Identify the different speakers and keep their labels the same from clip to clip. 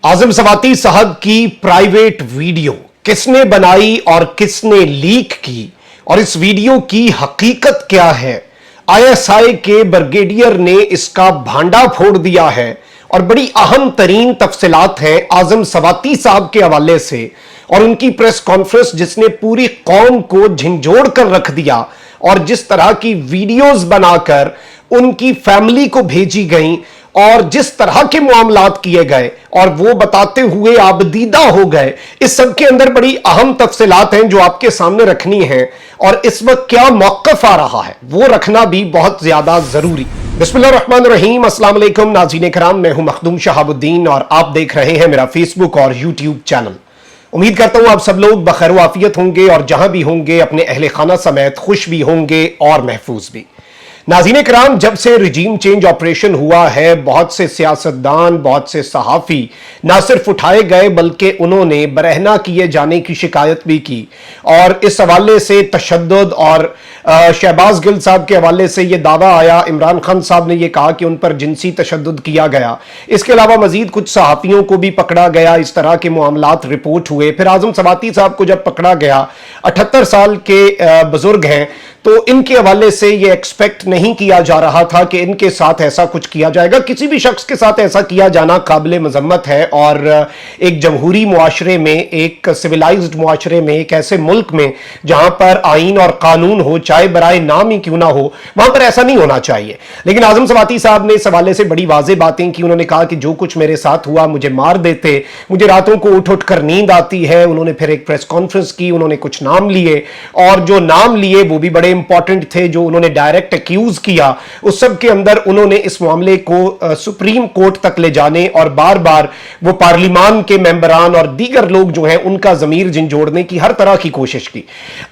Speaker 1: आजम सवाती साहब की private video किसने बनाई और किसने लीक की और इस वीडियो की हकीकत क्या है। आईएसआई के ब्रिगेडियर ने इसका भांडा फोड़ दिया है और बड़ी अहम तरीन तफसीलात हैं आजम सवाती साहब के हवाले से और उनकी प्रेस कॉन्फ्रेंस जिसने पूरी कौम को झंझोड़ कर रख दिया और जिस तरह की वीडियोस बनाकर उनकी फैमिली को भेजी गई और जिस तरह के मामलात किए गए और वो बताते हुए आबदीदा हो गए। इस सब के अंदर बड़ी अहम तफसीलात हैं जो आपके सामने रखनी हैं और इस वक्त क्या मौक़िफ़ आ रहा है वो रखना भी बहुत ज्यादा जरूरी। बिस्मिल्लाहिर्रहमानिर्रहीम, अस्सलाम वालेकुम नाज़रीन किराम, मैं हूं मखदूम शहाबुद्दीन और आप देख रहे हैं मेरा फेसबुक और यूट्यूब चैनल। उम्मीद करता हूं आप सब लोग बखैर व आफियत होंगे और जहां भी होंगे अपने अहले खाना समेत खुश भी होंगे और महफूज भी। नाज़रीन किराम, जब से रिजीम चेंज ऑपरेशन हुआ है बहुत से सियासतदान, बहुत से सहाफ़ी ना सिर्फ उठाए गए बल्कि उन्होंने बरहना किए जाने की शिकायत भी की और इस हवाले से तशद्दुद और शहबाज गिल साहब के हवाले से यह दावा आया, इमरान खान साहब ने यह कहा कि उन पर जिनसी तशद्दुद किया गया। इसके अलावा मजीद कुछ सहाफ़ियों को भी पकड़ा गया, इस तरह के मामलात रिपोर्ट हुए। फिर आजम सवाती साहब को जब पकड़ा गया, 78 साल के बुजुर्ग हैं, तो इनके हवाले से यह एक्सपेक्ट नहीं किया जा रहा था कि इनके साथ ऐसा कुछ किया जाएगा। किसी भी शख्स के साथ ऐसा किया जाना काबिल मजम्मत है और एक जमहूरी मुआशरे में, एक सिविलाइज्ड मुआशरे में, एक ऐसे मुल्क में जहां पर आइन और कानून हो, चाहे बराए नाम ही क्यों ना हो, वहां पर ऐसा नहीं होना चाहिए। लेकिन आजम सवाती साहब ने इस हवाले से बड़ी वाज़ेह बातें की। उन्होंने कहा कि जो कुछ मेरे साथ हुआ मुझे मार देते, मुझे रातों को उठ उठ कर नींद आती है। उन्होंने फिर एक प्रेस कॉन्फ्रेंस की, उन्होंने कुछ नाम लिए और जो नाम लिए वो भी बड़े इंपॉर्टेंट थे। जो उन्होंने डायरेक्ट एक्यूज किया उस सब के अंदर उन्होंने इस मामले को सुप्रीम कोर्ट तक ले जाने और बार बार वो पार्लिमान के मेंबरान और दीगर लोग जो हैं उनका जमीर झंझोड़ने की हर तरह की कोशिश की।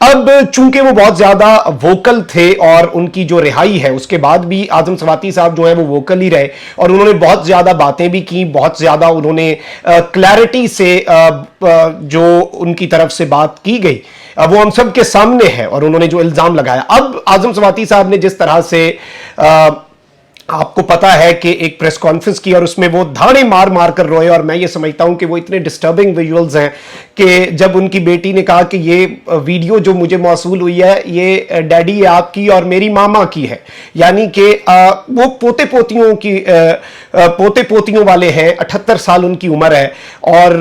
Speaker 1: अब चूंकि वो बहुत ज्यादा वोकल थे और उनकी जो रिहाई है उसके बाद भी आजम सवाती साहब जो है वो वोकल ही रहे और उन्होंने बहुत ज्यादा बातें भी की, बहुत ज्यादा उन्होंने क्लैरिटी से जो उनकी तरफ से बात की गई वो हम सब के सामने है और उन्होंने जो इल्जाम लगाया। अब आजम सवाती साहब ने जिस तरह से आपको पता है कि एक प्रेस कॉन्फ्रेंस की और उसमें वो धाड़े मार मार कर रोए और मैं ये समझता हूं कि वो इतने डिस्टर्बिंग विजुअल्स हैं कि जब उनकी बेटी ने कहा कि ये वीडियो जो मुझे मौसूल हुई है ये डैडी आपकी और मेरी मामा की है, यानी कि वो पोते पोतियों वाले हैं, 78 साल उनकी उम्र है और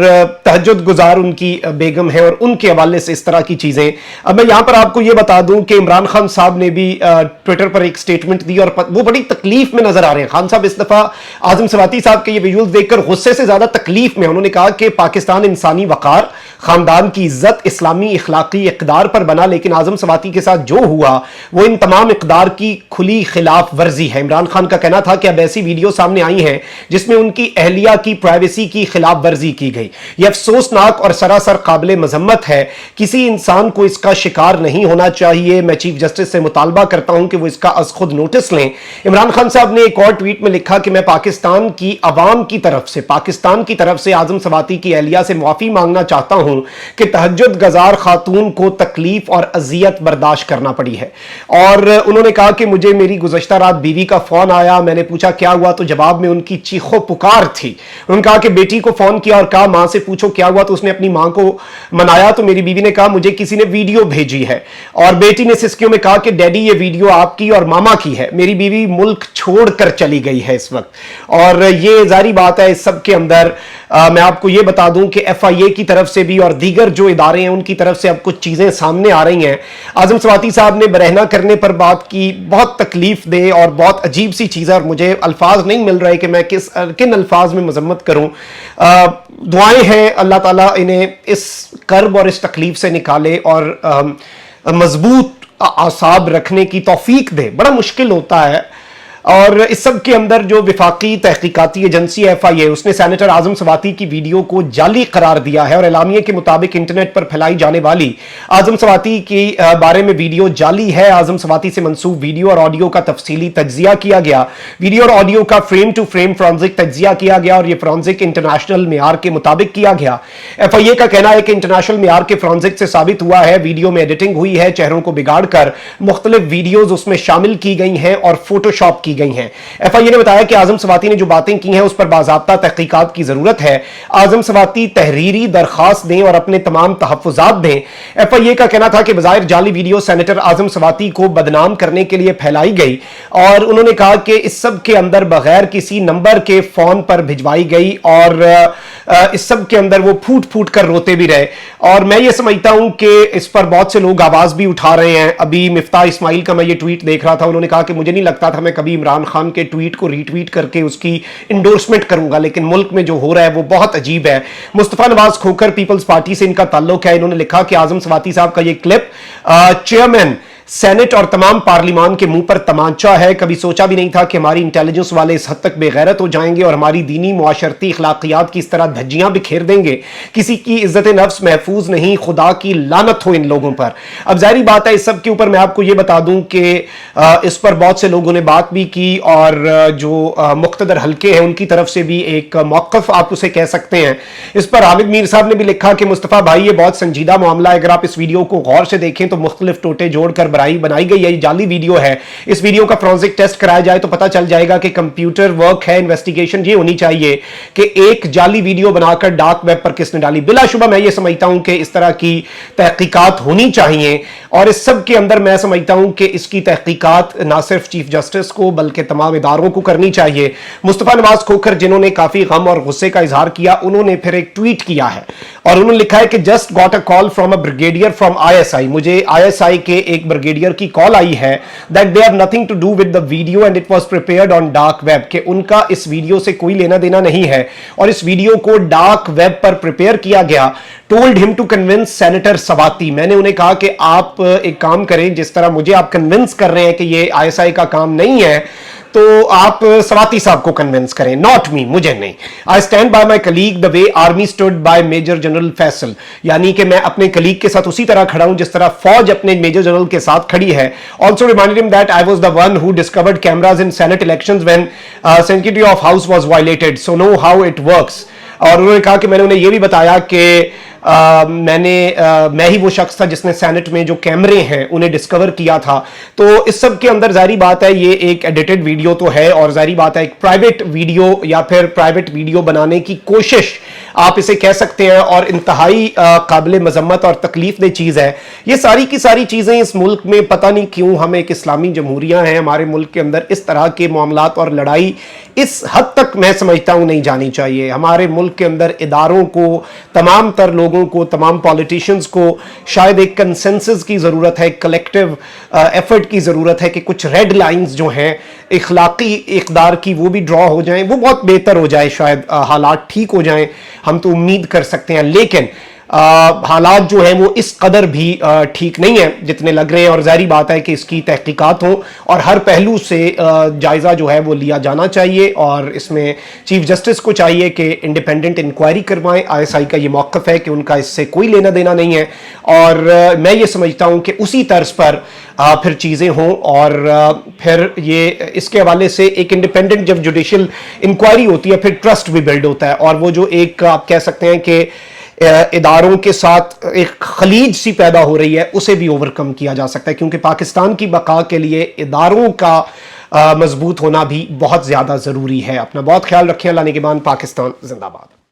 Speaker 1: तहज्जुद गुजार उनकी बेगम है और उनके हवाले से इस तरह की चीजें। अब मैं यहां पर आपको ये बता दूं कि इमरान खान साहब ने भी ट्विटर पर एक स्टेटमेंट दी और वो बड़ी तकलीफ में नजर आ रहे हैं। खान साहब इस दफा आजम सवाती साहब के ये विजुअल्स देखकर गुस्से से ज्यादा तकलीफ में। उन्होंने कहा कि पाकिस्तान इंसानी वकार, खानदान की इज्जत, इस्लामी इखलाकी इक़दार पर बना, लेकिन आजम सवाती के साथ जो हुआ वो इन तमाम इक़दार की खुली खिलाफ वर्जी है। इमरान खान का कहना था कि अब ऐसी वीडियो सामने आई हैं जिसमें उनकी अहलिया की प्राइवेसी की खिलाफ वर्जी की गई। यह अफसोसनाक और सरासर काबिल मजम्मत है। किसी इंसान को इसका शिकार नहीं होना चाहिए। मैं चीफ जस्टिस से मुतालबा करता हूं कि वो इसका अज खुद नोटिस लें। इमरान खान साहब ने एक और ट्वीट में लिखा कि मैं पाकिस्तान की अवाम की तरफ से, पाकिस्तान की तरफ से आजम सवाती की अहलिया से माफी मांगना चाहता हूं कि तहज्जुद गुजार खातून को तकलीफ और अजियत बर्दाश्त करना पड़ी है। और उन्होंने कहा कि मुझे मेरी गुज़श्ता रात बीवी का फोन आया, मैंने पूछा क्या हुआ तो जवाब में उनकी चीखो पुकार थी। उन्होंने कहा कि बेटी को फोन किया और कहा मां से पूछो क्या हुआ, तो उसने अपनी मां को मनाया तो मेरी बीवी ने कहा मुझे किसी ने वीडियो भेजी है और बेटी ने सिसकियों में कहा कि डैडी ये वीडियो आपकी और मामा की है। मेरी बीवी मुल्क छोड़कर चली गई है इस वक्त। और ये जारी बात है इस सब के अंदर मैं आपको ये बता दूं कि FIA की तरफ से भी और दीगर जो इदारे हैं उनकी तरफ से अब कुछ चीजें सामने आ रही हैं। आजम सवाती साहब ने बरहना करने पर बात की, बहुत तकलीफ दे और बहुत अजीब सी चीज है और मुझे अल्फाज नहीं मिल रहे कि मैं किन अल्फाज में मजम्मत करूं। दुआएं हैं अल्लाह ताला इन्हें इस कर्ब और इस तकलीफ से निकाले और मजबूत आसाब रखने की तौफीक दे। बड़ा मुश्किल होता है और इस सब के अंदर जो विफाकी तहकीकाती एजेंसी FIA उसने सेनेटर आजम सवाती की वीडियो को जाली करार दिया है और एलामिये के मुताबिक इंटरनेट पर फैलाई जाने वाली आजम सवाती के बारे में वीडियो जाली है। आजम सवाती से मंसूब वीडियो और ऑडियो का तफसीली तज्जिया किया गया। वीडियो और ऑडियो का फ्रेम टू फ्रेम फॉरेंसिक तज्जिया किया गया और यह फॉरेंसिक इंटरनेशनल मेयार के मुताबिक किया गया। FIA का कहना है कि इंटरनेशनल मेयार के फॉरेंसिक से साबित हुआ है वीडियो में एडिटिंग हुई है, चेहरों को बिगाड़ कर मुख्तलिफ वीडियोज उसमें शामिल की गई हैं और फोटोशॉप की की गई हैं। FIA ने बताया कि आजम सवाती ने जो बातें की हैं उस पर बाज़ाब्ता तहकीकात की जरूरत है। आजम सवाती तहरीरी दरखास्त दें और अपने तमाम तहफ़्फ़ुज़ात दें। FIA का कहना था कि बज़ाहिर जाली वीडियो सेनेटर आजम सवाती को बदनाम करने के लिए फैलाई गई और उन्होंने कहा कि इस सब के अंदर बगैर किसी नंबर के फोन पर भिजवाई गई और इस सब के अंदर वो फूट फूट कर रोते भी रहे। और मैं ये समझता हूं कि इस पर बहुत से लोग आवाज भी उठा रहे हैं। अभी मिफ्ताह इस्माइल का मैं ये ट्वीट देख रहा था, उन्होंने कहा कि मुझे नहीं लगता था मैं कभी इमरान खान के ट्वीट को रीट्वीट करके उसकी इंडोर्समेंट करूंगा, लेकिन मुल्क में जो हो रहा है वो बहुत अजीब है। मुस्तफा नवाज खोखर पीपल्स पार्टी से इनका ताल्लुक है। इन्होंने लिखा कि आजम सवाती साहब का ये क्लिप चेयरमैन सेनेट और तमाम पार्लिमान के मुंह पर तमांचा है। कभी सोचा भी नहीं था कि हमारी इंटेलिजेंस वाले इस हद तक बेगैरत हो जाएंगे और हमारी दीनी मुआशरती अखलाकियात की इस तरह धज्जियां बिखेर देंगे। किसी की इज्जत नफ्स महफूज नहीं, खुदा की लानत हो इन लोगों पर। अब जाहिर बात है इस सब के ऊपर मैं आपको ये बता दूं कि इस पर बहुत से लोगों ने बात भी की और जो मुख्तदर हल्के हैं उनकी तरफ से भी एक मौक़िफ़ आप उसे कह सकते हैं। इस पर हामिद मीर साहब ने भी लिखा कि मुस्तफ़ा भाई ये बहुत संजीदा मामला है, अगर आप इस वीडियो को गौर से देखें तो मुख्तलिफ टोटे जोड़कर बनाई गई है, ये जाली वीडियो है। इस वीडियो का फोरेंसिक टेस्ट कराया जाए तो पता चल जाएगा कि कंप्यूटर वर्क है। इन्वेस्टिगेशन ये होनी चाहिए कि एक जाली वीडियो बनाकर डार्क वेब पर किसने डाली। बिलाशुबा मैं ये समझता हूं कि इस तरह की तहकीकात होनी चाहिए और इस सब के अंदर मैं समझता हूं कि इसकी तहकीकात ना सिर्फ चीफ जस्टिस को बल्कि तमाम इदारों को करनी चाहिए। मुस्तफा नवाज खोखर जिन्होंने काफी गम और गुस्से का इजहार किया, उन्होंने फिर एक ट्वीट किया है और उन्होंने लिखा है कि just got a call from a brigadier from ISI। मुझे ISI के एक ब्रिगेडियर की कॉल आई है that they have nothing to do with the video and it was prepared on dark web, कि उनका इस वीडियो से कोई लेना देना नहीं है और इस वीडियो को डार्क वेब पर प्रिपेयर किया गया। Told him to convince senator Swati. मैंने उन्हें कहा कि आप एक काम करें, जिस तरह मुझे आप कन्विंस कर रहे हैं कि ये ISI का काम नहीं है तो आप सवाती साहब को कन्विंस करें, नॉट मी, मुझे नहीं। I stand by my colleague the way army stood by major general Faisal, यानी कि मैं अपने कलीग के साथ उसी तरह खड़ा हूं जिस तरह फौज अपने मेजर जनरल के साथ खड़ी है। Also reminded him that I was the one who discovered cameras in senate elections when sensitivity of house was violated, so know how it works. और उन्होंने कहा कि मैंने उन्हें यह भी बताया कि मैं ही वो शख्स था जिसने सेनेट में जो कैमरे हैं उन्हें डिस्कवर किया था। तो इस सब के अंदर जारी बात है ये एक एडिटेड वीडियो तो है और जारी बात है एक प्राइवेट वीडियो या फिर प्राइवेट वीडियो बनाने की कोशिश आप इसे कह सकते हैं और इंतहाई काबिल मजम्मत और तकलीफ दे चीज़ है। ये सारी की सारी चीज़ें इस मुल्क में पता नहीं क्यों, हम एक इस्लामी जमहूरिया हैं, हमारे मुल्क के अंदर इस तरह के मामलात और लड़ाई इस हद तक मैं समझता हूं नहीं जानी चाहिए। हमारे मुल्क के अंदर इदारों को, तमाम तर लोगों को, तमाम पॉलिटिशियंस को शायद एक कंसेंसस की ज़रूरत है, कलेक्टिव एफर्ट की ज़रूरत है कि कुछ रेड लाइंस जो हैं इखलाकी इक़दार की वो भी ड्रॉ हो जाएं, वो बहुत बेहतर हो जाए, शायद हालात ठीक हो जाएं, हम तो उम्मीद कर सकते हैं। लेकिन हालात जो हैं वो इस कदर भी ठीक नहीं है जितने लग रहे हैं और जाहिर बात है कि इसकी तहकीकात हो और हर पहलू से जायज़ा जो है वो लिया जाना चाहिए और इसमें चीफ जस्टिस को चाहिए कि इंडिपेंडेंट इंक्वायरी करवाएं। ISI का ये मौक़िफ़ है कि उनका इससे कोई लेना देना नहीं है और मैं ये समझता हूँ कि उसी तर्ज पर फिर चीज़ें हों और फिर ये इसके हवाले से एक इंडिपेंडेंट जब जुडिशल इंक्वायरी होती है फिर ट्रस्ट भी बिल्ड होता है और वो जो एक आप कह सकते हैं कि इदारों के साथ एक खलीज सी पैदा हो रही है उसे भी ओवरकम किया जा सकता है, क्योंकि पाकिस्तान की बका के लिए इदारों का मजबूत होना भी बहुत ज़्यादा ज़रूरी है। अपना बहुत ख्याल रखें। अल्लाह निगहबान। पाकिस्तान जिंदाबाद।